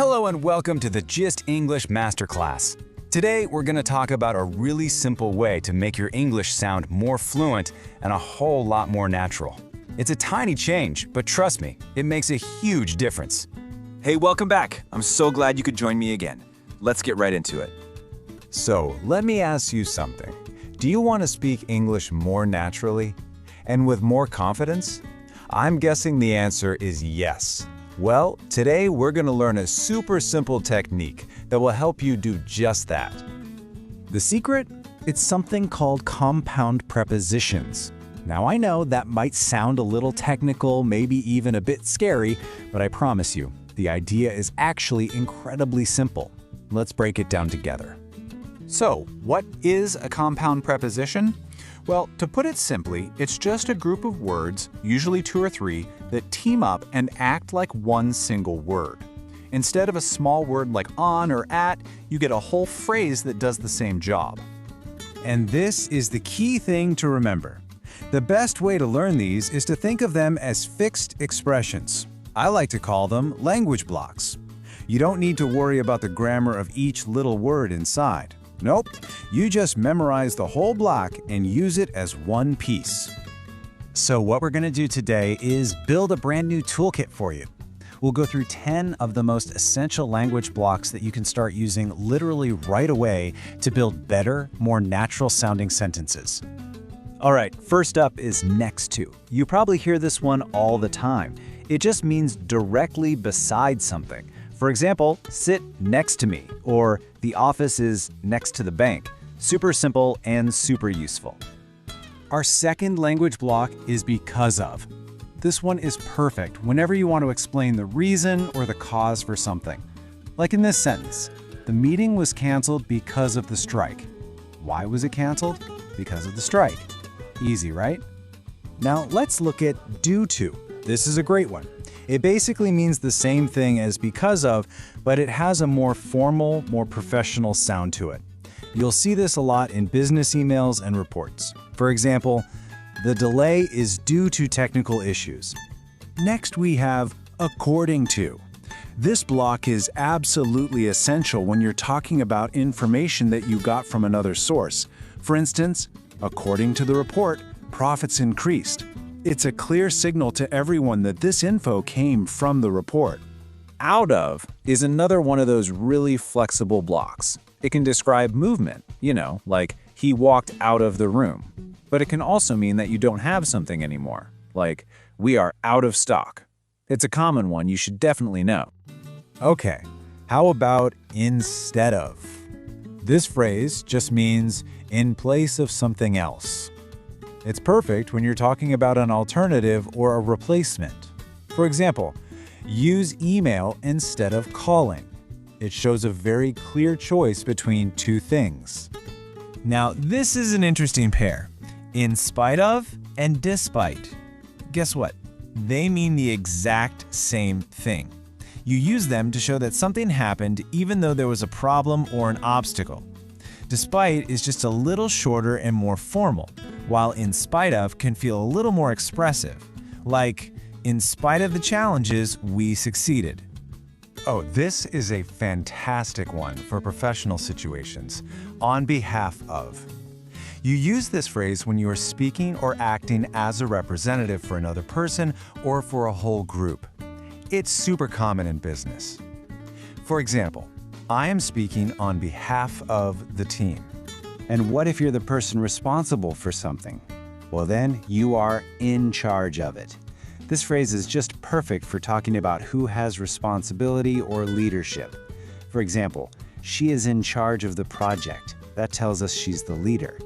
Hello and welcome to the GIST English Masterclass. Today we're going to talk about a really simple way to make your English sound more fluent and a whole lot more natural. It's a tiny change, but trust me, it makes a huge difference. Hey, welcome back. I'm so glad you could join me again. Let's get right into it. So, let me ask you something. Do you want to speak English more naturally and with more confidence? I'm guessing the answer is yes. Well, today we're going to learn a super simple technique that will help you do just that. The secret? It's something called compound prepositions. Now I know that might sound a little technical, maybe even a bit scary, but I promise you, the idea is actually incredibly simple. Let's break it down together. So, what is a compound preposition? Well, to put it simply, it's just a group of words, usually 2 or 3, that team up and act like one single word. Instead of a small word like on or at, you get a whole phrase that does the same job. And this is the key thing to remember. The best way to learn these is to think of them as fixed expressions. I like to call them language blocks. You don't need to worry about the grammar of each little word inside. Nope, you just memorize the whole block and use it as one piece. So what we're going to do today is build a brand new toolkit for you. We'll go through 10 of the most essential language blocks that you can start using literally right away to build better, more natural sounding sentences. All right, first up is next to. You probably hear this one all the time. It just means directly beside something. For example, sit next to me, or the office is next to the bank. Super simple and super useful. Our second language block is because of. This one is perfect whenever you want to explain the reason or the cause for something. Like in this sentence, the meeting was canceled because of the strike. Why was it canceled? Because of the strike. Easy, right? Now let's look at due to. This is a great one. It basically means the same thing as because of, but it has a more formal, more professional sound to it. You'll see this a lot in business emails and reports. For example, the delay is due to technical issues. Next, we have according to. This block is absolutely essential when you're talking about information that you got from another source. For instance, according to the report, profits increased. It's a clear signal to everyone that this info came from the report. Out of is another one of those really flexible blocks. It can describe movement, like he walked out of the room. But it can also mean that you don't have something anymore, like we are out of stock. It's a common one you should definitely know. Okay, how about instead of? This phrase just means in place of something else. It's perfect when you're talking about an alternative or a replacement. For example, use email instead of calling. It shows a very clear choice between two things. Now, this is an interesting pair. In spite of and despite. Guess what? They mean the exact same thing. You use them to show that something happened even though there was a problem or an obstacle. Despite is just a little shorter and more formal, while in spite of can feel a little more expressive, like in spite of the challenges, we succeeded. Oh, this is a fantastic one for professional situations. On behalf of. You use this phrase when you are speaking or acting as a representative for another person or for a whole group. It's super common in business. For example, I am speaking on behalf of the team. And what if you're the person responsible for something? Well, then you are in charge of it. This phrase is just perfect for talking about who has responsibility or leadership. For example, she is in charge of the project. That tells us she's the leader.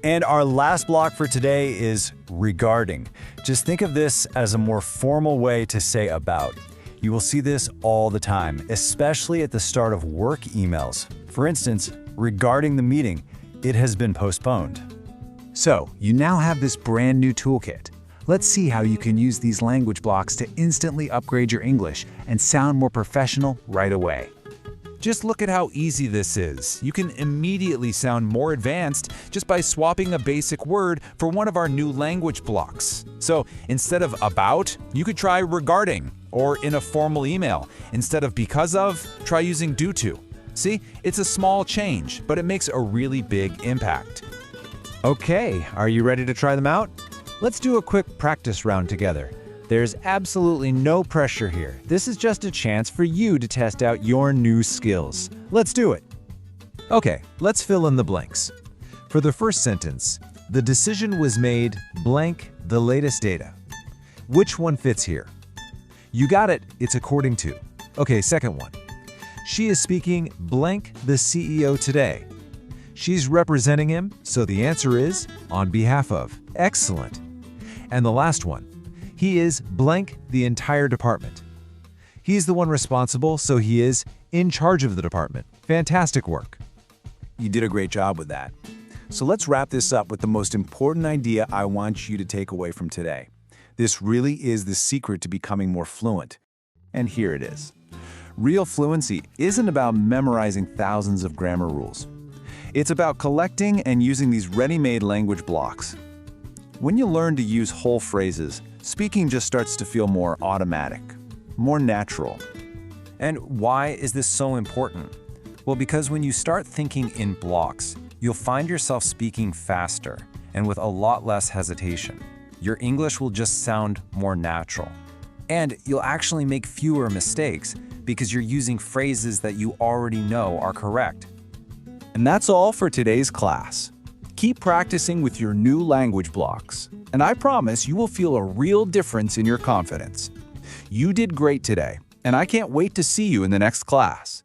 And our last block for today is regarding. Just think of this as a more formal way to say about. You will see this all the time, especially at the start of work emails. For instance, regarding the meeting, it has been postponed. So, you now have this brand new toolkit. Let's see how you can use these language blocks to instantly upgrade your English and sound more professional right away. Just look at how easy this is. You can immediately sound more advanced just by swapping a basic word for one of our new language blocks. So instead of about, you could try regarding, Or in a formal email, instead of because of, try using due to. See, it's a small change, but it makes a really big impact. Okay, are you ready to try them out? Let's do a quick practice round together. There's absolutely no pressure here. This is just a chance for you to test out your new skills. Let's do it. Okay, let's fill in the blanks. For the first sentence, the decision was made blank the latest data. Which one fits here? You got it, it's according to. Okay, second one. She is speaking blank the CEO today. She's representing him, so the answer is on behalf of. Excellent. And the last one. He is blank the entire department. He's the one responsible, so he is in charge of the department. Fantastic work. You did a great job with that. So let's wrap this up with the most important idea I want you to take away from today. This really is the secret to becoming more fluent. And here it is. Real fluency isn't about memorizing thousands of grammar rules. It's about collecting and using these ready-made language blocks. When you learn to use whole phrases, speaking just starts to feel more automatic, more natural. And why is this so important? Well, because when you start thinking in blocks, you'll find yourself speaking faster and with a lot less hesitation. Your English will just sound more natural. And you'll actually make fewer mistakes because you're using phrases that you already know are correct. And that's all for today's class. Keep practicing with your new language blocks, and I promise you will feel a real difference in your confidence. You did great today, and I can't wait to see you in the next class.